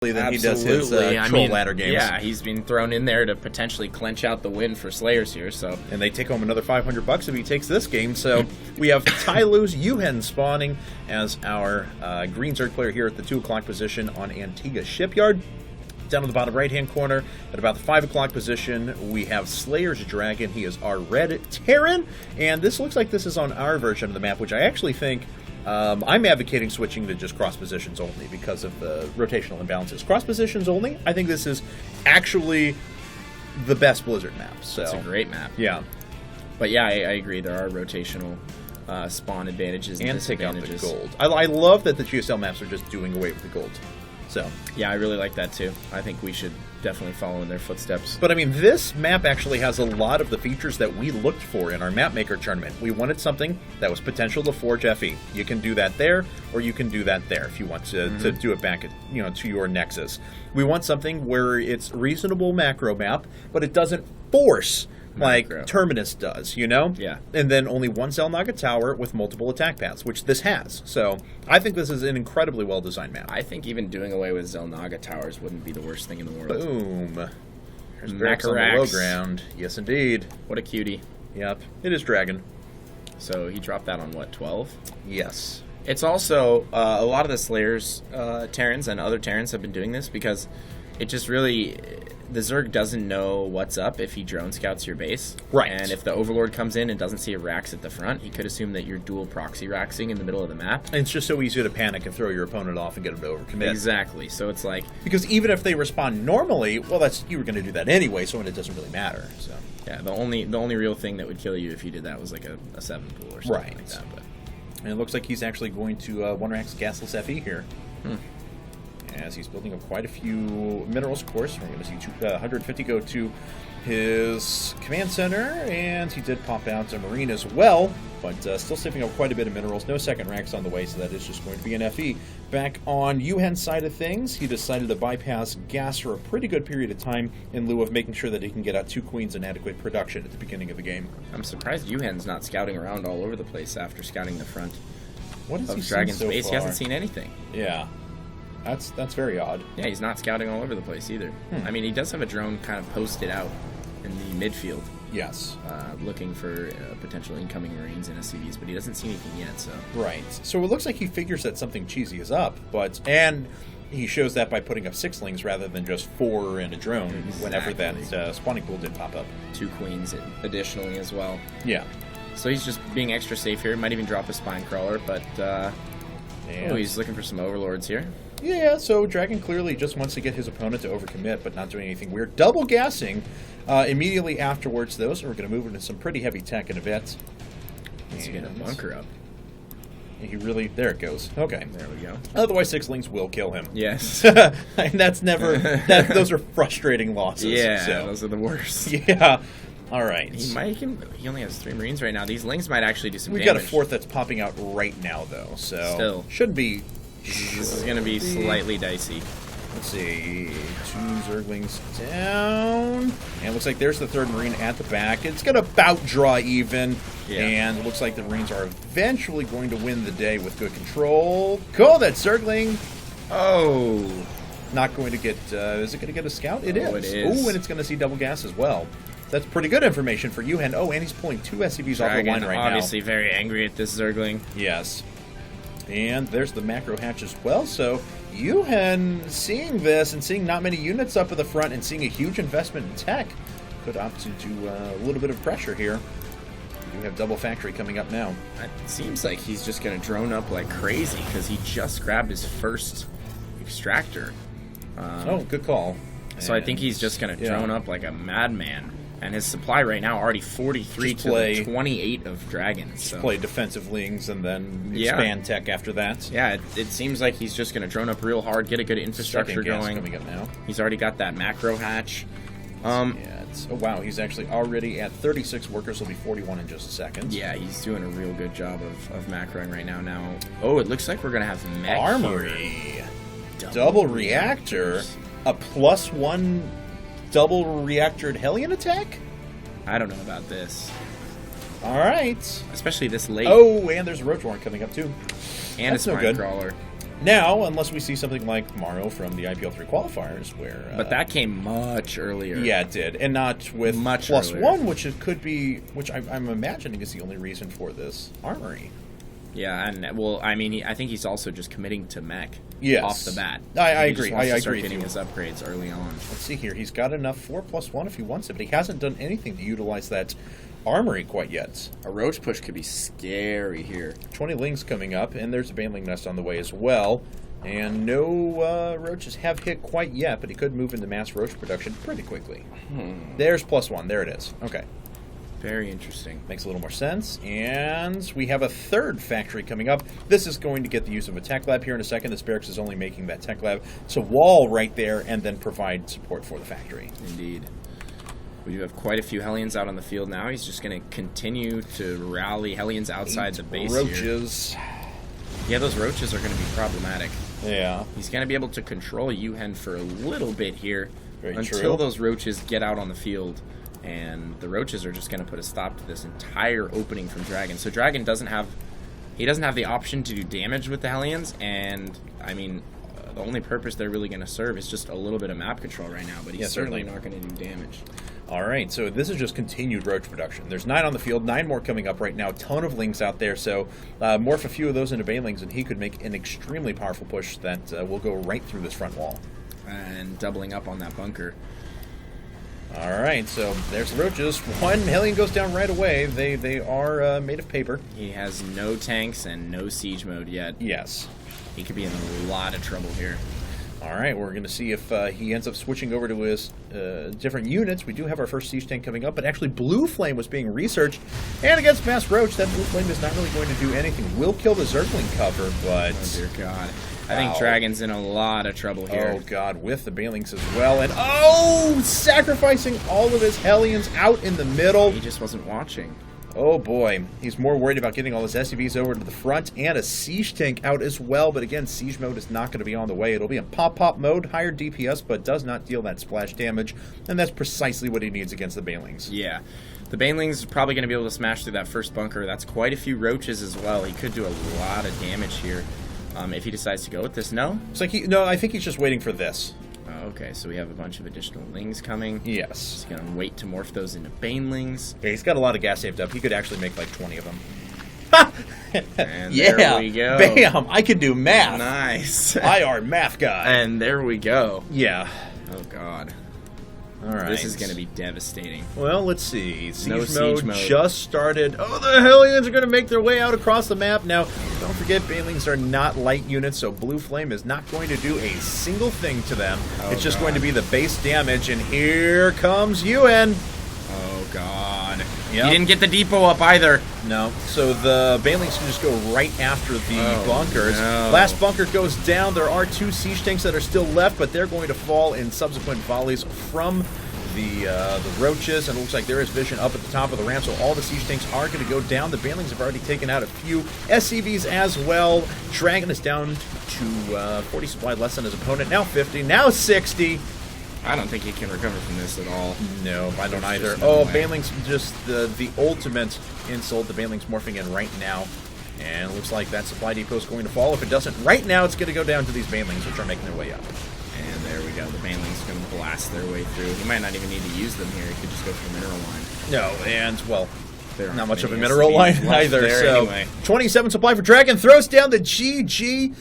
than he does his troll ladder games. Yeah, he's been thrown in there to potentially clinch out the win for Slayers here. So, and they take home another $500 if he takes this game. So we have TyLoo.Uhen spawning as our green Zerg player here at the 2 o'clock position on Antiga Shipyard. Down in the bottom right-hand corner, at about the 5 o'clock position, we have SlayerS.Dragon. He is our red Terran, and this looks like this is on our version of the map, which I actually think I'm advocating switching to just cross positions only because of the rotational imbalances. Cross positions only, I think this is actually the best Blizzard map. So it's a great map. Yeah. But yeah, I agree. There are rotational spawn advantages and disadvantages. Take out the gold. I love that the GSL maps are just doing away with the gold. So yeah, I really like that too. I think we should definitely follow in their footsteps. But I mean, this map actually has a lot of the features that we looked for in our map maker tournament. We wanted something that was potential to forge FE. You can do that there, or you can do that there if you want to do it back at, to your nexus. We want something where it's reasonable macro map, but it doesn't force like Terminus does, Yeah. And then only one Xel'Naga tower with multiple attack paths, which this has. So I think this is an incredibly well-designed map. I think even doing away with Xel'Naga towers wouldn't be the worst thing in the world. Boom. There's Brax on the low ground. Yes, indeed. What a cutie. Yep. It is Dragon. So he dropped that on, what, 12? Yes. It's also, a lot of the Slayers Terrans and other Terrans have been doing this because it just really... The Zerg doesn't know what's up if he drone scouts your base. Right. And if the Overlord comes in and doesn't see a Rax at the front, he could assume that you're dual proxy Raxing in the middle of the map. And it's just so easy to panic and throw your opponent off and get him to overcommit. Exactly. So it's like... Because even if they respond normally, well, you were going to do that anyway, so it doesn't really matter. So yeah, the only real thing that would kill you if you did that was like a 7 pool or something like that. But. And it looks like he's actually going to one Rax gasless FE here. As he's building up quite a few minerals, of course. We're going to see 150 go to his command center, and he did pop out a marine as well, but still saving up quite a bit of minerals. No second racks on the way, so that is just going to be an FE. Back on Uhen's side of things, he decided to bypass gas for a pretty good period of time in lieu of making sure that he can get out 2 queens in adequate production at the beginning of the game. I'm surprised Uhen's not scouting around all over the place after scouting the front of Dragon's so base. Far? He hasn't seen anything. Yeah. That's very odd. Yeah, he's not scouting all over the place either. I mean, he does have a drone kind of posted out in the midfield. Yes. Looking for potential incoming Marines and SCVs, but he doesn't see anything yet, so... Right. So it looks like he figures that something cheesy is up, and he shows that by putting up 6lings rather than just 4 and a drone whenever that spawning pool did pop up. 2 queens additionally as well. Yeah. So he's just being extra safe here. Might even drop a spine crawler, but... he's looking for some overlords here. Yeah, so Dragon clearly just wants to get his opponent to overcommit, but not doing anything weird. Double gassing immediately afterwards, though, so we're going to move into some pretty heavy tech in a bit. He's going to bunker up. He really... There it goes. Okay. There we go. Otherwise, 6lings will kill him. Yes. And that's never... those are frustrating losses. Yeah, so. Those are the worst. Yeah. All right. He only has 3 Marines right now. These lings might actually do some damage. We've got a 4th that's popping out right now, though, so... Still. Shouldn't be... This is going to be slightly dicey. Let's see. 2 Zerglings down. And it looks like there's the 3rd Marine at the back. It's going to about draw even. Yeah. And it looks like the Marines are eventually going to win the day with good control. Cool, that Zergling. Oh. Not going to get... is it going to get a scout? It is. It is. Oh, and it's going to see double gas as well. That's pretty good information for Uhen. Oh, and he's pulling 2 SCVs off the line right now. Obviously very angry at this Zergling. Yes. And there's the macro hatch as well, so Uhen, seeing this and seeing not many units up at the front and seeing a huge investment in tech, could opt to do a little bit of pressure here. We do have double factory coming up now. It seems like he's just going to drone up like crazy because he just grabbed his first extractor. Good call. So I think he's just going to drone up like a madman. And his supply right now already 43 to 28 of dragons. So. Play defensive lings and then expand tech after that. Yeah, it seems like he's just going to drone up real hard, get a good infrastructure going. Coming up now. He's already got that macro hatch. Oh wow, he's actually already at 36 workers. He'll be 41 in just a second. Yeah, he's doing a real good job of macroing right now. It looks like we're going to have mech armory. Here. Double reactor. A +1 double reactored Hellion attack? I don't know about this. All right. Especially this late. Oh, and there's a Roach Warren coming up, too. And a Spine Crawler. Now, unless we see something like Mario from the IPL 3 qualifiers, where... but that came much earlier. Yeah, it did. And not with much plus earlier. 1, which it could be... Which I'm imagining is the only reason for this armory. Yeah, and, well, I mean, I think he's also just committing to mech off the bat. I He agree. just wants I to start agree with getting you. his upgrades early on. Let's see here. He's got enough 4+1 if he wants it, but he hasn't done anything to utilize that armory quite yet. A roach push could be scary here. 20 lings coming up, and there's a baneling nest on the way as well. And no roaches have hit quite yet, but he could move into mass roach production pretty quickly. There's +1. There it is. Okay. Very interesting. Makes a little more sense. And we have a third factory coming up. This is going to get the use of a tech lab here in a second. This barracks is only making that tech lab to wall right there and then provide support for the factory. Indeed. We do have quite a few Hellions out on the field now. He's just going to continue to rally Hellions outside the base roaches. here. Yeah, those roaches are going to be problematic. Yeah. He's going to be able to control Uhen for a little bit here until true. those roaches get out on the field. And the roaches are just going to put a stop to this entire opening from Dragon. So Dragon doesn't have the option to do damage with the Hellions, and I mean, the only purpose they're really going to serve is just a little bit of map control right now, but he's certainly not going to do damage. All right, so this is just continued roach production. There's 9 on the field, 9 more coming up right now. Ton of lings out there, so morph a few of those into banelings, and he could make an extremely powerful push that will go right through this front wall. And doubling up on that bunker. All right, so there's the roaches. One Hellion goes down right away. They are made of paper. He has no tanks and no siege mode yet. Yes. He could be in a lot of trouble here. All right, we're going to see if he ends up switching over to his different units. We do have our first siege tank coming up, but actually Blue Flame was being researched. And against Mass Roach, that Blue Flame is not really going to do anything. Will kill the Zergling cover, but... Oh, dear God. I think Dragon's in a lot of trouble here. Oh, God, with the banelings as well. And, oh, sacrificing all of his Hellions out in the middle. He just wasn't watching. Oh, boy. He's more worried about getting all his SCVs over to the front and a siege tank out as well. But, again, siege mode is not going to be on the way. It'll be in pop-pop mode, higher DPS, but does not deal that splash damage. And that's precisely what he needs against the banelings. Yeah. The banelings is probably going to be able to smash through that first bunker. That's quite a few roaches as well. He could do a lot of damage here. If he decides to go with this, no? It's like no, I think he's just waiting for this. Okay, so we have a bunch of additional lings coming. Yes. He's going to wait to morph those into banelings. Yeah, he's got a lot of gas saved up. He could actually make like 20 of them. And yeah, there we go. Bam! I can do math. Nice. I are math guy. And there we go. Yeah. Oh, God. All right. This is going to be devastating. Well, let's see. No Siege mode just started. Oh, the Hellions are going to make their way out across the map. Now, don't forget, banelings are not light units, so Blue Flame is not going to do a single thing to them. Oh, it's just God. going to be the base damage, and here comes Uhen. Oh, God. Yep. He didn't get the depot up either. No, so the banelings can just go right after the bunkers. No. Last bunker goes down. There are 2 siege tanks that are still left, but they're going to fall in subsequent volleys from the roaches, and it looks like there is vision up at the top of the ramp, so all the siege tanks are going to go down. The banelings have already taken out a few SCVs as well. Dragon is down to 40 supply less than his opponent. Now 50, now 60. I don't think he can recover from this at all. No, I don't either. There's no way. Banelings just the ultimate insult. The banelings morphing in right now. And it looks like that supply depot is going to fall. If it doesn't, right now it's going to go down to these banelings, which are making their way up. And there we go. The banelings going to blast their way through. He might not even need to use them here. He could just go for the mineral line. No, and, well, There aren't not much of a many mineral SCVs line left either. there So anyway. 27 supply for Dragon. Throws down the GG.